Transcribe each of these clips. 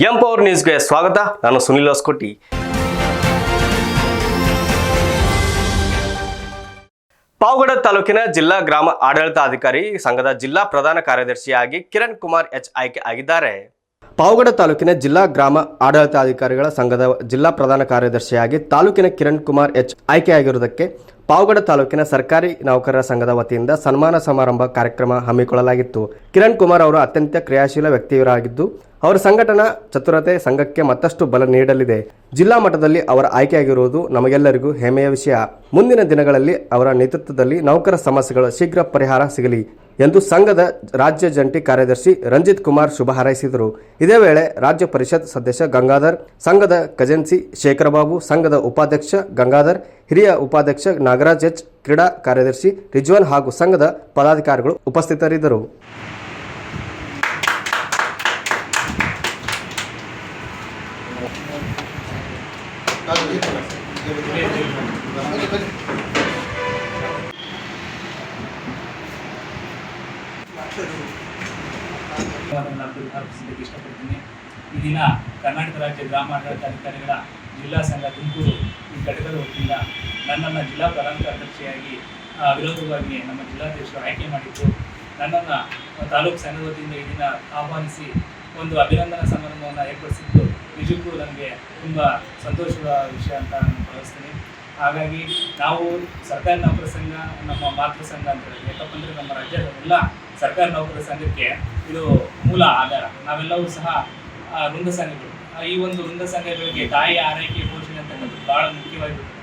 Empower ನ್ಯೂಸ್ಗೆ ಸ್ವಾಗತ. ನಾನು ಸುನಿಲ್ ಹೊಸಕೋಟಿ. ಪಾವಗಡ ತಾಲೂಕಿನ ಜಿಲ್ಲಾ ಗ್ರಾಮ ಆಡಳಿತಾಧಿಕಾರಿ ಸಂಘದ ಜಿಲ್ಲಾ ಪ್ರಧಾನ ಕಾರ್ಯದರ್ಶಿಯಾಗಿ ಕಿರಣ್ ಕುಮಾರ್ ಎಚ್ ಆಯ್ಕೆ ಆಗಿದ್ದಾರೆ. ಪಾವಗಡ ತಾಲೂಕಿನ ಜಿಲ್ಲಾ ಗ್ರಾಮ ಆಡಳಿತಾಧಿಕಾರಿಗಳ ಸಂಘದ ಜಿಲ್ಲಾ ಪ್ರಧಾನ ಕಾರ್ಯದರ್ಶಿಯಾಗಿ ತಾಲೂಕಿನ ಕಿರಣ್ ಕುಮಾರ್ ಎಚ್ ಆಯ್ಕೆಯಾಗಿರುವುದಕ್ಕೆ ಪಾವಗಡ ತಾಲೂಕಿನ ಸರ್ಕಾರಿ ನೌಕರರ ಸಂಘದ ವತಿಯಿಂದ ಸನ್ಮಾನ ಸಮಾರಂಭ ಕಾರ್ಯಕ್ರಮ ಹಮ್ಮಿಕೊಳ್ಳಲಾಗಿತ್ತು. ಕಿರಣ್ ಕುಮಾರ್ ಅವರು ಅತ್ಯಂತ ಕ್ರಿಯಾಶೀಲ ವ್ಯಕ್ತಿಯವರಾಗಿದ್ದು ಅವರ ಸಂಘಟನಾ ಚತುರತೆ ಸಂಘಕ್ಕೆ ಮತ್ತಷ್ಟು ಬಲ ನೀಡಲಿದೆ. ಜಿಲ್ಲಾ ಮಟ್ಟದಲ್ಲಿ ಅವರ ಆಯ್ಕೆಯಾಗಿರುವುದು ನಮಗೆಲ್ಲರಿಗೂ ಹೆಮ್ಮೆಯ ವಿಷಯ. ಮುಂದಿನ ದಿನಗಳಲ್ಲಿ ಅವರ ನೇತೃತ್ವದಲ್ಲಿ ನೌಕರ ಸಮಸ್ಯೆಗಳು ಶೀಘ್ರ ಪರಿಹಾರ ಸಿಗಲಿ ಎಂದು ಸಂಘದ ರಾಜ್ಯ ಜಂಟಿ ಕಾರ್ಯದರ್ಶಿ ರಂಜಿತ್ ಕುಮಾರ್ ಶುಭ ಹಾರೈಸಿದರು. ಇದೇ ವೇಳೆ ರಾಜ್ಯ ಪರಿಷತ್ ಸದಸ್ಯ ಗಂಗಾಧರ್, ಸಂಘದ ಖಜಾನ್ಸಿ ಶೇಖರಬಾಬು, ಸಂಘದ ಉಪಾಧ್ಯಕ್ಷ ಗಂಗಾಧರ್, ಹಿರಿಯ ಉಪಾಧ್ಯಕ್ಷ ನಾಗರಾಜ್ ಎಚ್, ಕ್ರೀಡಾ ಕಾರ್ಯದರ್ಶಿ ರಿಜ್ವಾನ್ ಹಾಗೂ ಸಂಘದ ಪದಾಧಿಕಾರಿಗಳು ಉಪಸ್ಥಿತರಿದ್ದರು. ಅರ್ಪಿಸಲಿಕ್ಕೆ ಇಷ್ಟಪಡ್ತೀನಿ. ಈ ದಿನ ಕರ್ನಾಟಕ ರಾಜ್ಯ ಗ್ರಾಮ ಆಡಳಿತಾಧಿಕಾರಿಗಳ ಜಿಲ್ಲಾ ಸಂಘ ತುಮಕೂರು ಈ ಘಟಕದ ವತಿಯಿಂದ ನನ್ನನ್ನು ಜಿಲ್ಲಾ ಪ್ರಧಾನ ಕಾರ್ಯದರ್ಶಿಯಾಗಿ ವಿರೋಧವಾಗಿ ನಮ್ಮ ಜಿಲ್ಲಾಧ್ಯಕ್ಷರು ಆಯ್ಕೆ ಮಾಡಿದ್ದು, ನನ್ನನ್ನು ತಾಲೂಕು ಸಂಘದ ವತಿಯಿಂದ ಈ ದಿನ ಆಹ್ವಾನಿಸಿ ಒಂದು ಅಭಿನಂದನಾ ಸಮಾರಂಭವನ್ನು ಏರ್ಪಡಿಸಿದ್ದು ನಿಜಕ್ಕೂ ನನಗೆ ತುಂಬ ಸಂತೋಷದ ವಿಷಯ ಅಂತ ನಾನು ಭಾವಿಸ್ತೀನಿ. ಹಾಗಾಗಿ ನಾವು ಸರ್ಕಾರಿ ನೌಕರ ಸಂಘ ನಮ್ಮ ಮಾತೃ ಸಂಘ ಅಂತ ಹೇಳಿ, ಯಾಕಪ್ಪ ಅಂದರೆ ನಮ್ಮ ರಾಜ್ಯದ ಎಲ್ಲ ಸರ್ಕಾರಿ ನೌಕರ ಸಂಘಕ್ಕೆ ಇದು ಮೂಲ ಆಧಾರ. ನಾವೆಲ್ಲವೂ ಸಹ ವೃಂದ ಸಂಘಗಳು. ಈ ಒಂದು ವೃಂದ ಸಂಘಗಳಿಗೆ ತಾಯಿ ಆರೈಕೆ ಪೋಷಣೆ ಅಂತಕ್ಕಂಥದ್ದು ಭಾಳ ಮುಖ್ಯವಾಗಿರುತ್ತೆ.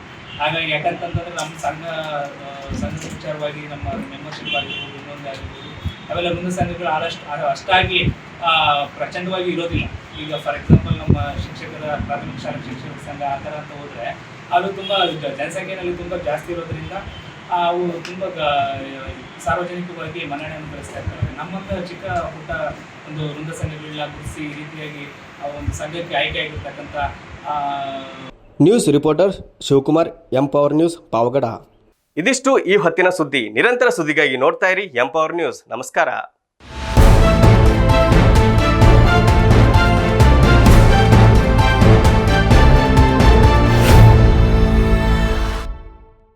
ಹಾಗಾಗಿ ಯಾಕಂತಂದರೆ ನಮ್ಮ ಸಂಘದ ವಿಚಾರವಾಗಿ ನಮ್ಮ ಮೆಂಬರ್ಶಿಪ್ ಆಗಿರ್ಬೋದು, ಇನ್ನೊಂದು ಆಗಿರ್ಬೋದು, ಅವೆಲ್ಲ ವೃಂದ ಸಂಘಗಳು ಅಷ್ಟಾಗಿ ಪ್ರಚಂಡವಾಗಿ ಇರೋದಿಲ್ಲ. ಈಗ ಫಾರ್ ಎಕ್ಸಾಂಪಲ್ ನಮ್ಮ ಶಿಕ್ಷಕರ ಪ್ರಾಥಮಿಕ ಶಾಲಾ ಶಿಕ್ಷಕರ ಸಂಘ ಆ ಥರ ಅಂತ ಹೋದರೆ ಅದು ತುಂಬ ಜನಸಂಖ್ಯೆಯಲ್ಲಿ ತುಂಬ ಜಾಸ್ತಿ ಇರೋದ್ರಿಂದ ಅವು ತುಂಬ ಸಾರ್ವಜನಿಕವಾಗಿ ಮನ್ನಣೆಯನ್ನು ಗಳಿಸ್ತಾ ಇರ್ತಾರೆ. ನಮ್ಮಂಥ ಚಿಕ್ಕ ಪುಟ್ಟ ಒಂದು ವೃಂದ ಸಂಘಗಳನ್ನ ಗುರುತಿಸಿ ಈ ರೀತಿಯಾಗಿ ಆ ಒಂದು ಸಂಘಕ್ಕೆ ಆಯ್ಕೆ ಆಗಿರ್ತಕ್ಕಂಥ news reporter Shivakumar, empower news, Pavagada. ಇದಿಷ್ಟು ಈ ಹೊತ್ತಿನ ಸುದ್ದಿ. ನಿರಂತರ ಸುದ್ದಿಗಾಗಿ ನೋಡ್ತಾ ಇರಿ ಎಂಪವರ್ ನ್ಯೂಸ್. ನಮಸ್ಕಾರ.